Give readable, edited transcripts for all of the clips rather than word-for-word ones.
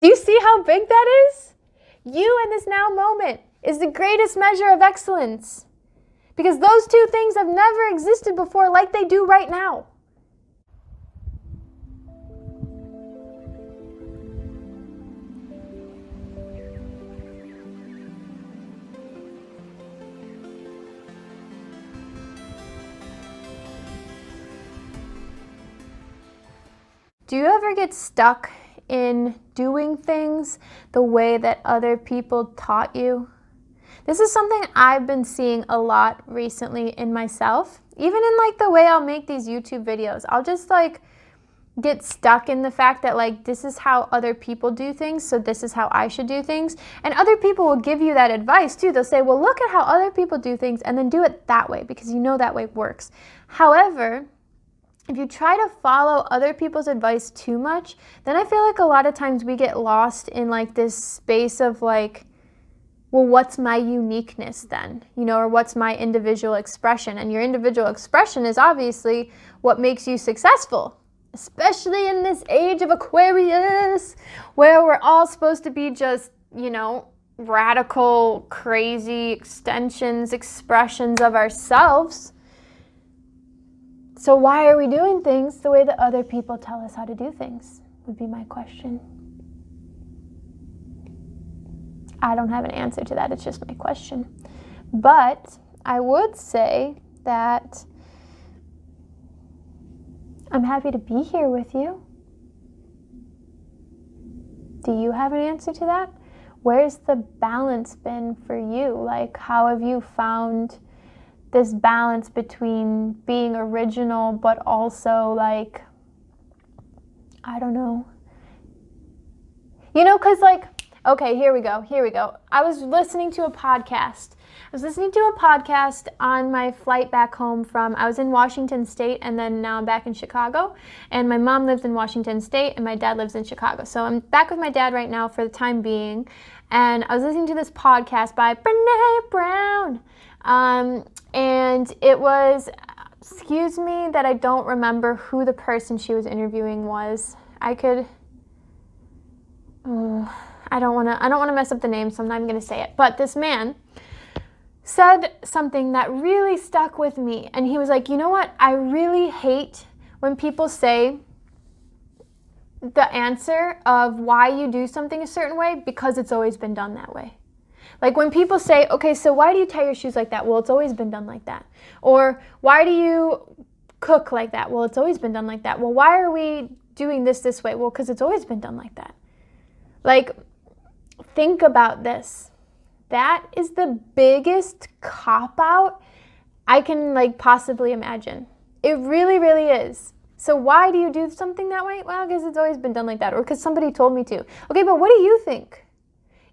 Do you see how big that is? You in this now moment is the greatest measure of excellence. Because those two things have never existed before like they do right now. Do you ever get stuck in doing things the way that other people taught you? This is something I've been seeing a lot recently in myself. Even in like the way I'll make these YouTube videos. I'll just like get stuck in the fact that like this is how other people do things, so this is how I should do things. And other people will give you that advice too. They'll say, well, look at how other people do things and then do it that way because you know that way works. However, if you try to follow other people's advice too much, then I feel like a lot of times we get lost in like this space of like, well, what's my uniqueness then? You know, or what's my individual expression? And your individual expression is obviously what makes you successful, especially in this age of Aquarius, where we're all supposed to be just, you know, radical, crazy extensions, expressions of ourselves. So why are we doing things the way that other people tell us how to do things, would be my question. I don't have an answer to that, it's just my question. But I would say that I'm happy to be here with you. Do you have an answer to that? Where's the balance been for you? Like, how have you found this balance between being original but also like, I don't know. You know, because like, okay, here we go. I was listening to a podcast. On my flight back home I was in Washington State and then now I'm back in Chicago. And my mom lives in Washington State and my dad lives in Chicago. So I'm back with my dad right now for the time being. And I was listening to this podcast by Brené Brown. And it was, excuse me that I don't remember who the person she was interviewing was. I don't want to mess up the name, so I'm not even going to say it. But this man said something that really stuck with me. And he was like, you know what? I really hate when people say the answer of why you do something a certain way because it's always been done that way. Like when people say, okay, so why do you tie your shoes like that? Well, it's always been done like that. Or why do you cook like that? Well, it's always been done like that. Well, why are we doing this way? Well, because it's always been done like that. Like, think about this. That is the biggest cop-out I can like possibly imagine. It really, really is. So why do you do something that way? Well, because it's always been done like that, or because somebody told me to. Okay, but what do you think?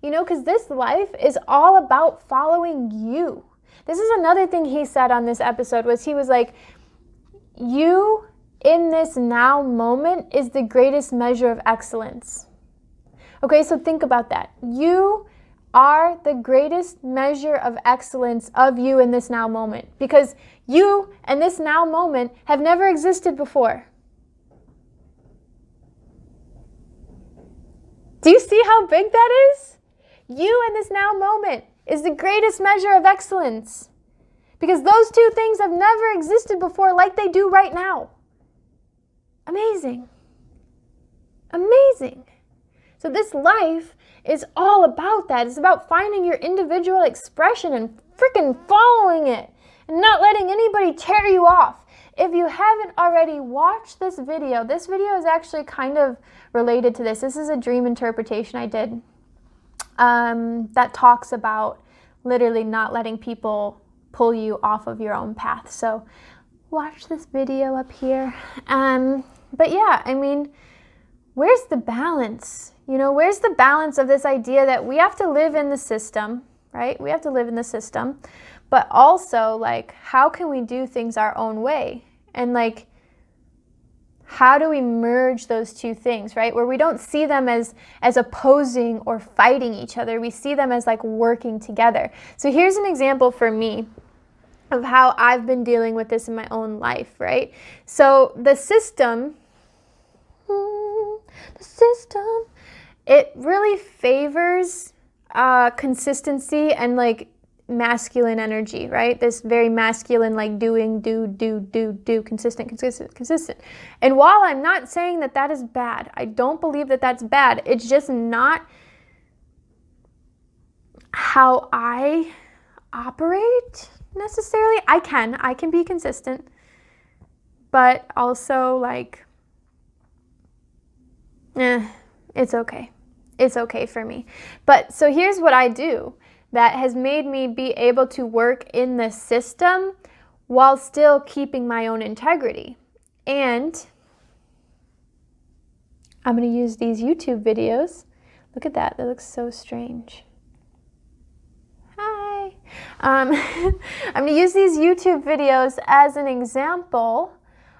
You know, because this life is all about following you. This is another thing he said on this episode was he was like, you in this now moment is the greatest measure of excellence. Okay, so think about that. You are the greatest measure of excellence of you in this now moment because you and this now moment have never existed before. Do you see how big that is? You in this now moment is the greatest measure of excellence because those two things have never existed before like they do right now. Amazing. Amazing. So this life is all about that. It's about finding your individual expression and freaking following it and not letting anybody tear you off. If you haven't already watched this video is actually kind of related to this. This is a dream interpretation I did that talks about literally not letting people pull you off of your own path. So watch this video up here. But yeah, I mean, where's the balance? You know, where's the balance of this idea that we have to live in the system, right? We have to live in the system, but also like, how can we do things our own way? And like, how do we merge those two things, right? Where we don't see them as opposing or fighting each other. We see them as like working together. So here's an example for me of how I've been dealing with this in my own life, right? So the system it really favors consistency and like masculine energy, right? This very masculine, like doing, do, consistent. And while I'm not saying that that is bad, I don't believe that that's bad. It's just not how I operate necessarily. I can be consistent, but also like, it's okay. It's okay for me. But so here's what I do that has made me be able to work in the system while still keeping my own integrity. And I'm going to use these YouTube videos. Look at that. That looks so strange. Hi. I'm going to use these YouTube videos as an example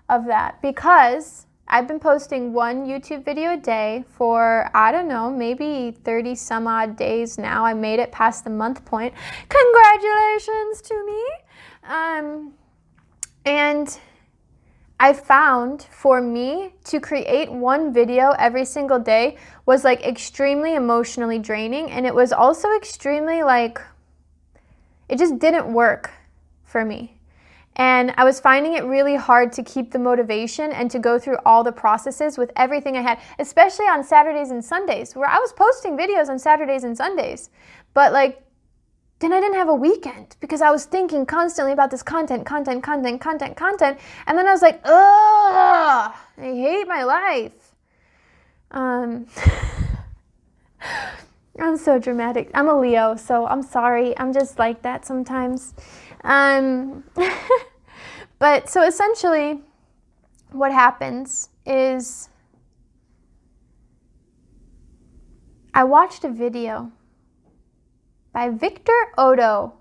of that, because I've been posting one YouTube video a day for, I don't know, maybe 30 some odd days now. I made it past the month point. Congratulations to me. And I found for me to create one video every single day was like extremely emotionally draining. And it was also extremely like, it just didn't work for me. And I was finding it really hard to keep the motivation and to go through all the processes with everything I had, especially on Saturdays and Sundays, where I was posting videos on Saturdays and Sundays. But like, then I didn't have a weekend because I was thinking constantly about this content. And then I was like, ugh, I hate my life. I'm so dramatic. I'm a Leo, so I'm sorry. I'm just like that sometimes. But so essentially what happens is I watched a video by Victor Odo,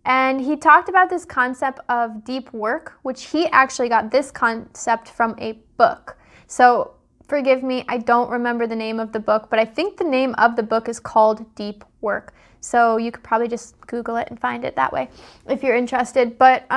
and he talked about this concept of deep work, which he actually got this concept from a book. So forgive me, I don't remember the name of the book, but I think the name of the book is called Deep Work. So you could probably just Google it and find it that way if you're interested. But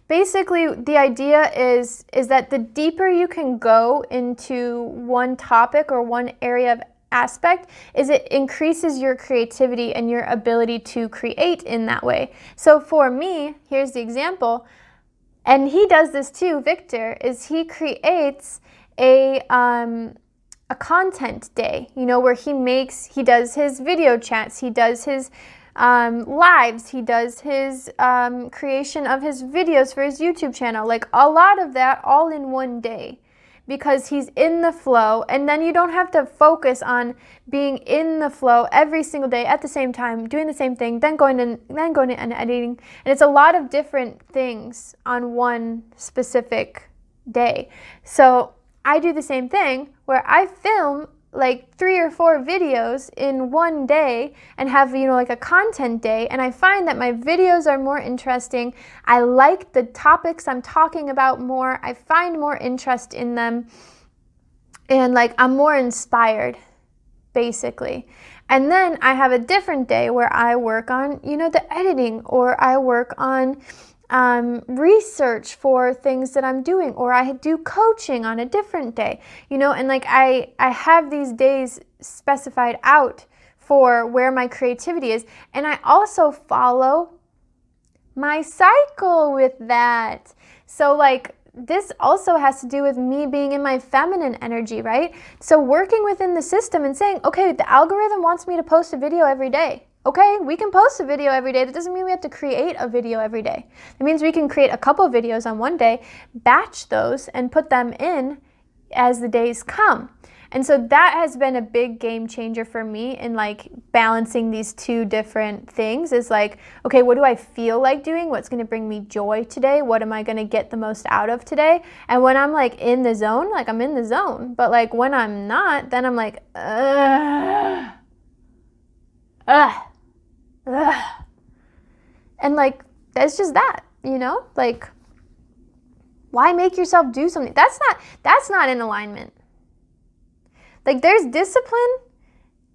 basically the idea is that the deeper you can go into one topic or one area of aspect, is it increases your creativity and your ability to create in that way. So for me, here's the example, and he does this too, Victor, is he creates a content day, you know, where he does his video chats, he does his lives, he does his creation of his videos for his YouTube channel, like a lot of that all in one day, because he's in the flow. And then you don't have to focus on being in the flow every single day at the same time, doing the same thing, then going in and editing. And it's a lot of different things on one specific day. So I do the same thing where I film like 3 or 4 videos in one day and have, you know, like a content day, and I find that my videos are more interesting. I like the topics I'm talking about more. I find more interest in them, and like I'm more inspired, basically. And then I have a different day where I work on, you know, the editing, or I work on research for things that I'm doing, or I do coaching on a different day, you know, and like I have these days specified out for where my creativity is. And I also follow my cycle with that. So like this also has to do with me being in my feminine energy, right? So working within the system and saying, okay, the algorithm wants me to post a video every day. Okay, we can post a video every day. That doesn't mean we have to create a video every day. It means we can create a couple of videos on one day, batch those, and put them in as the days come. And so that has been a big game changer for me in like balancing these two different things. Is like, okay, what do I feel like doing? What's going to bring me joy today? What am I going to get the most out of today? And when I'm like in the zone, like I'm in the zone. But like when I'm not, then I'm like, and like that's just that, you know, like why make yourself do something that's not in alignment? Like there's discipline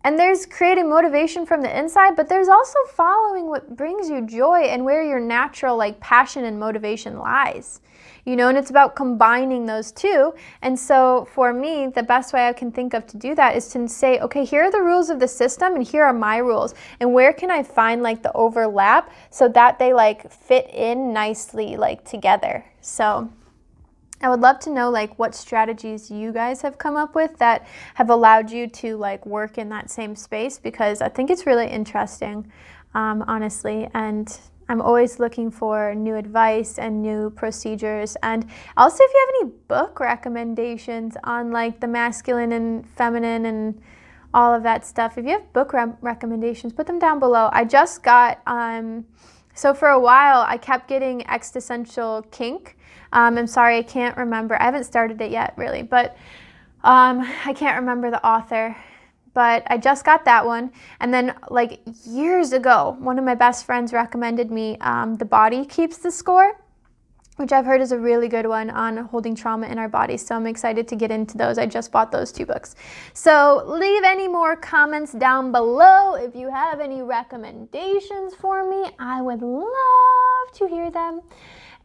And there's creating motivation from the inside, but there's also following what brings you joy and where your natural like passion and motivation lies. You know, and it's about combining those two. And so for me, the best way I can think of to do that is to say, okay, here are the rules of the system and here are my rules. And where can I find like the overlap so that they like fit in nicely like together. So I would love to know like what strategies you guys have come up with that have allowed you to like work in that same space, because I think it's really interesting, honestly. And I'm always looking for new advice and new procedures. And also, if you have any book recommendations on like the masculine and feminine and all of that stuff, if you have book recommendations, put them down below. I just got, so for a while, I kept getting Existential Kink. I'm sorry, I can't remember. I haven't started it yet, really, but I can't remember the author. But I just got that one. And then like years ago, one of my best friends recommended me The Body Keeps the Score, which I've heard is a really good one on holding trauma in our bodies. So I'm excited to get into those. I just bought those 2 books. So leave any more comments down below. If you have any recommendations for me, I would love to hear them.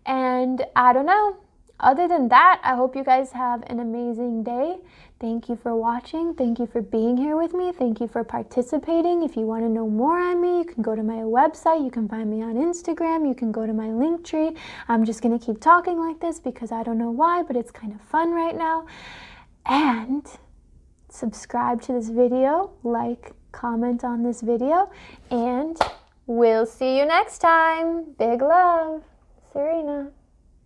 And I don't know. Other than that, I hope you guys have an amazing day. Thank you for watching. Thank you for being here with me. Thank you for participating. If you want to know more on me, you can go to my website. You can find me on Instagram. You can go to my Linktree. I'm just going to keep talking like this because I don't know why, but it's kind of fun right now. And subscribe to this video, like, comment on this video, and we'll see you next time. Big love, Serena.